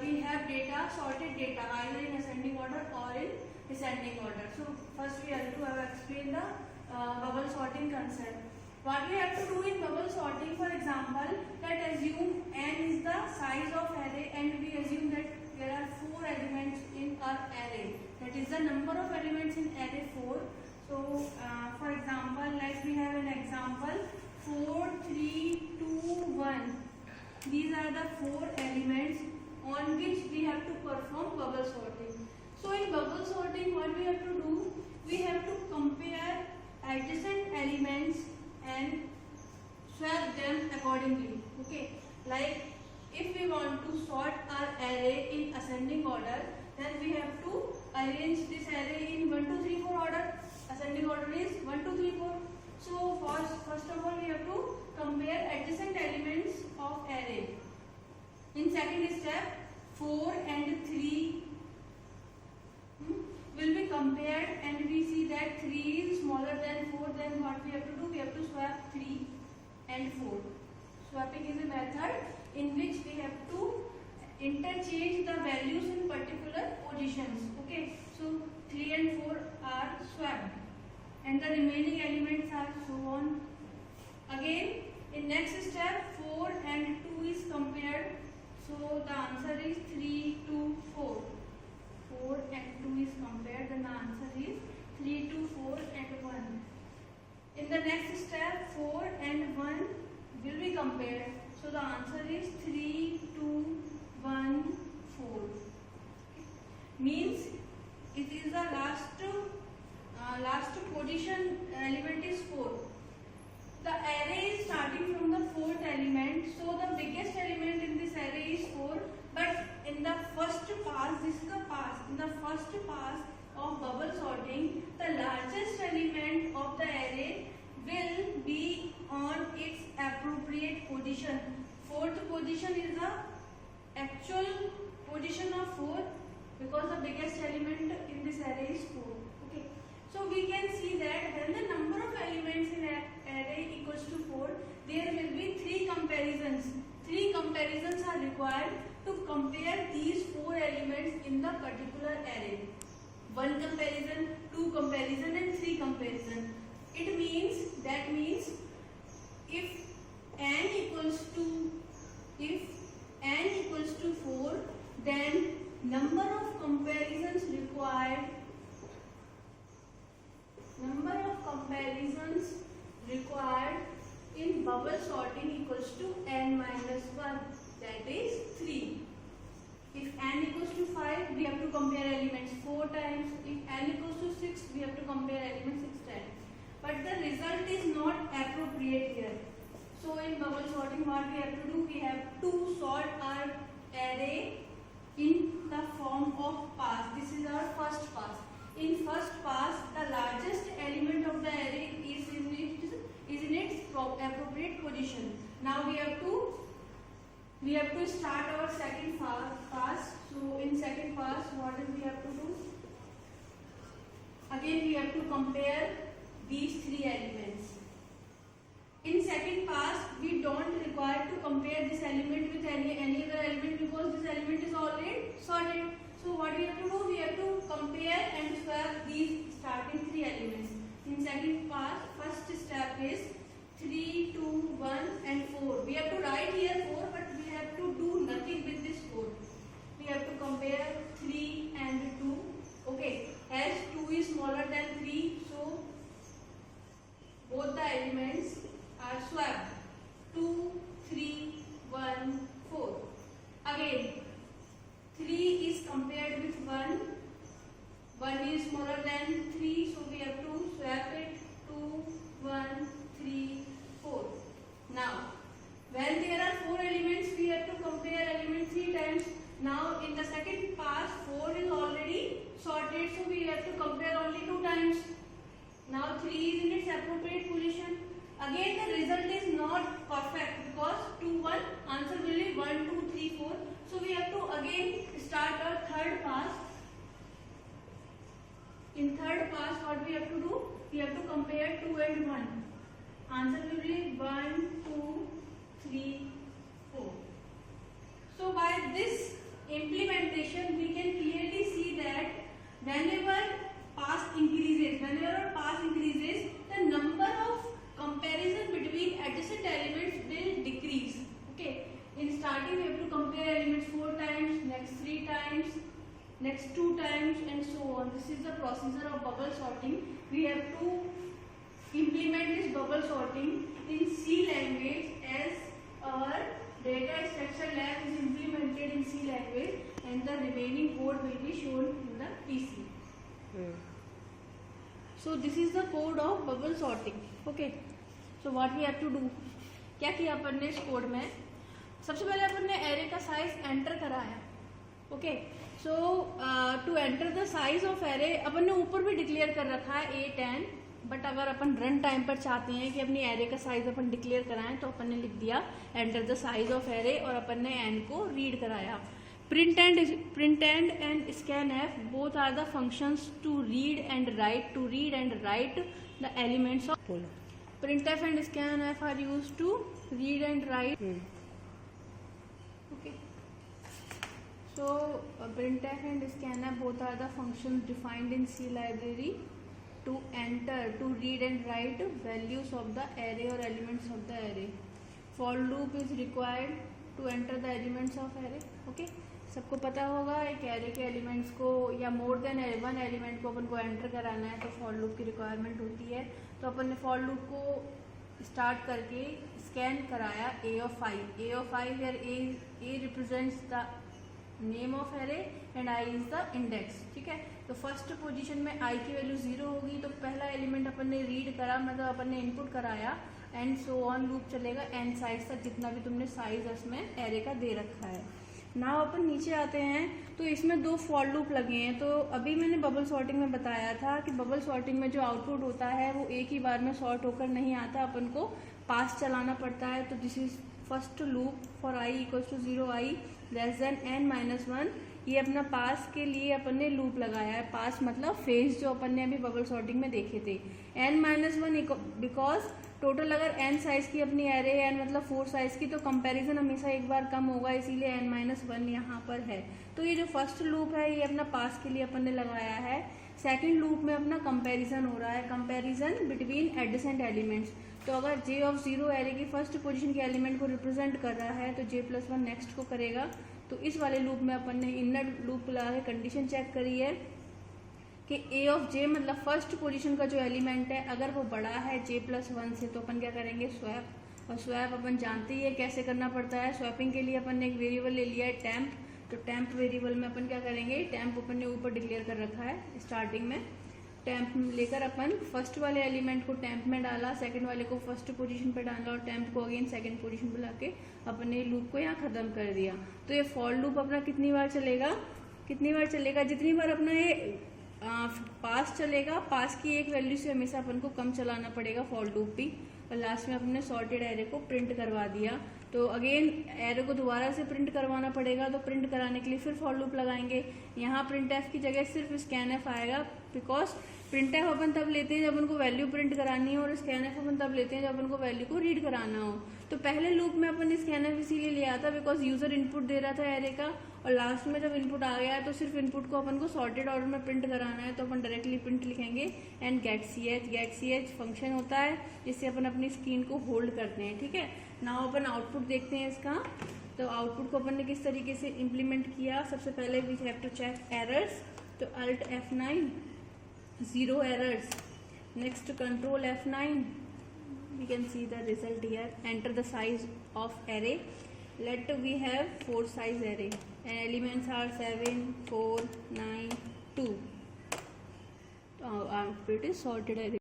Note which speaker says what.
Speaker 1: we have data, sorted data either in ascending order or in descending order. So first we have to explain the bubble sorting concept. What we have to do in bubble sorting, for example, that assume n is the size of array and we assume that there are 4 elements in our array. That is the number of elements in array 4. So for example, like we have an example 4, 3, 2, 1. These are the 4 elements on which we have to perform bubble sorting. So in bubble sorting, what we have to do? We have to compare adjacent elements and swap them accordingly. Okay, like if we want to sort our array in ascending order, then we have to arrange this array in 1, 2, 3, 4 order. Ascending order is 1, 2, 3, 4. So first of all we have to compare adjacent elements of array. In second step, 4 and 3 will be compared and we see that 3 is smaller than 4. Then what we have to do? We have to swap 3 and 4. Swapping is a method in which we have to interchange the values in particular positions. Okay, so 3 and 4 are swapped and the remaining elements are so on. Again, in next step, 4 and 2 is compared. So the answer is 3, 2, 4. 4 and 2 is compared. Then the answer is 3, 2, 4 and 1. In the next step, 4 and 1 will be compared. So the answer is 3, 2, 1, 4. Means it is the last position element is 4. The array is starting from the 4th element, so the biggest element in this array is 4. But in the first pass, this is the pass. In the first pass of bubble sorting, the largest element of the array will be on its appropriate position. 4th position is the actual position of 4 because the biggest element in this array is 4. Okay. So we can see that when the number of elements in an array equals to 4, there will be 3 comparisons. 3 comparisons are required to compare these 4 elements in the particular array. 1 comparison, 2 comparison and 3 comparison. That means if n equals to 4, then number of comparisons required in bubble sorting equals to n minus 1, that is 3. If n equals to 5, we have to compare elements 4 times. If n equals to 6, we have to compare elements 6 times. But the result is not appropriate here. So in bubble sorting, what we have to do? We have to sort our array in the form of pass. This is our first pass. In first pass, the largest element of the array is in its appropriate position. Now we have to start our second pass. So in second pass, what do we have to do? Again we have to compare these 3 elements. In second pass, we don't require to compare this element with any other element because this element is already sorted. So what we have to do? We have to compare and swap these starting 3 elements. In second pass, first step is 3, 2, 1 and 4. We have to write here 4, but we have to do nothing with this 4. We have to compare 3 and 2. Okay, as 2 is smaller than 3, so both the elements are swapped. 2, 3, 1, 4. Again, 3 is compared with 1. 1 is smaller than 3, so we have to swap it. 2, 1, 3, 4. Now, when there are 4 elements, we have to compare elements 3 times. Now, in the second pass, 4 is already sorted, so we have to compare only 2 times. Now, 3 is in its appropriate position. Again, the result is not perfect because 2, 1, answer will be 1, 2, 3, 4. So, we have to again start our third pass. In third pass, what we have to do? We have to compare 2 and 1. Answer will be 1, 2, 3, 4. So, by this implementation, we can clearly see that whenever pass increases, the number of comparison between adjacent elements will decrease. Okay, in starting we have to compare elements 4 times, next 3 times, next 2 times, and so on. This is the procedure of bubble sorting. We have to implement this bubble sorting in C language, as our data structure lab is implemented in C language, and the remaining code will be shown in the PC. So this is the code of bubble sorting. Okay, so what we have to do, क्या किया अपन ने इस code में, सबसे पहले अपन ने array का size enter कराया. Okay, so to enter the size of array अपन ने ऊपर भी डिक्लेयर कर रखा है 8 10, बट अगर अपन रन टाइम पर चाहते हैं कि अपनी एरे का साइज अपन डिक्लेयर कराएं तो अपन ने लिख दिया enter the size of array, और अपन ने एन को रीड कराया. Print and scanf both are the functions to read and write the elements of. printf and scanf are used to read and write. Okay, so printf and scanf both are the functions defined in C library to read and write values of the array or elements of the array. For loop is required to enter the elements of array. Okay, सबको पता होगा एक array के elements को या more than one element को अपन को enter कराना है तो फॉर लूप की रिक्वायरमेंट होती है. तो अपन ने फॉर लूप को स्टार्ट करके स्कैन कराया a of i where a represents the name of array and i is the index. ठीक है, तो फर्स्ट पोजीशन में आई की वैल्यू 0 होगी तो पहला एलिमेंट अपन ने रीड करा, मतलब अपन ने इनपुट कराया, एंड सो ऑन लूप चलेगा एन साइज तक जितना भी तुमने साइज उसमें एरे का दे रखा है. नाउ अपन नीचे आते हैं तो इसमें 2 फॉर लूप लगे हैं. तो अभी मैंने बबल सॉर्टिंग में बताया था कि बबल सॉर्टिंग में जो आउटपुट होता है वो एक ही बार में सॉर्ट होकर नहीं आता, अपन को पास चलाना पड़ता है. तो this is first loop for i equals to 0 i less than n-1. ये अपना पास के लिए अपन ने लूप लगाया है. पास मतलब फेज जो अपन ने अभी बबल सॉर्टिंग में देखे थे. n-1 बिकॉज टोटल अगर n साइज की अपनी एरे है, n मतलब 4 साइज की, तो कंपैरिजन हमेशा एक बार कम होगा, इसीलिए n-1 यहाँ पर है. तो ये जो फर्स्ट लूप है ये अपना पास के लिए अपन ने लगाया है. सेकंड लूप में अपना कंपैरिजन हो रहा है, कंपैरिजन बिटवीन एडजेसेंट एलिमेंट्स. तो अगर j ऑफ 0 एरे की फर्स्ट पोजीशन के एलिमेंट को रिप्रेजेंट कर रहा है तो j+1 नेक्स्ट को करेगा. तो इस वाले लूप में अपन ने इनर लूप लगा के कंडीशन चेक करी है कि ए ऑफ जे मतलब फर्स्ट पोजीशन का जो एलिमेंट है अगर वो बड़ा है j+1 से तो अपन क्या करेंगे स्वैप. और स्वैप अपन जानते ही है कैसे करना पड़ता है. स्वैपिंग के लिए अपन ने एक वेरिएबल ले लिया है टेम्प. तो टेम्प वेरिएबल में अपन क्या करेंगे, टेम्प अपन ने ऊपर डिक्लेयर कर रखा है स्टार्टिंग में. टेम्प लेकर अपन फर्स्ट वाले एलिमेंट को टेम्प में डाला, सेकंड वाले को फर्स्ट पोजीशन पे डाला और टेम्प को अगेन सेकंड पोजीशन पे लाके अपन ने लूप को यहाँ खत्म कर दिया. तो ये फॉर लूप अपना कितनी बार चलेगा, जितनी बार अपना ये पास चलेगा, पास की एक वैल्यू से हमेशा अपन को कम चलाना पड़ेगा फॉर लूप भी. और लास्ट में अपन ने सॉर्टेड एरे को प्रिंट करवा दिया. तो अगेन एरे को दोबारा से प्रिंट करवाना पड़ेगा, तो प्रिंट कराने के लिए फिर फॉर लूप लगाएंगे. यहाँ प्रिंट एफ की जगह सिर्फ स्कैन एफ आएगा, बिकॉज प्रिंट एफ अपन तब लेते हैं जब उनको वैल्यू प्रिंट करानी हो और स्कैन एफ अपन तब लेते हैं जब उनको वैल्यू को रीड कराना हो. तो पहले लूप में अपन स्कैन एफ इसीलिए लिया था बिकॉज यूजर इनपुट दे रहा था एरे का, और लास्ट में जब इनपुट आ गया तो सिर्फ इनपुट को अपन को सॉर्टेड ऑर्डर में प्रिंट कराना है. तो अपन डायरेक्टली प्रिंट लिखेंगे एंड गेट सी एच फंक्शन होता है जिससे अपन अपनी स्क्रीन को होल्ड करते हैं. ठीक है, नाउ अपन आउटपुट देखते हैं इसका. तो आउटपुट को अपन ने किस तरीके से इम्प्लीमेंट किया, सबसे पहले we have to check errors. तो alt F9 0 errors. Next control F9, we can see the result here. Enter the size of array. Let we have 4 size array and elements are 7 4 9 2. Output is sorted array.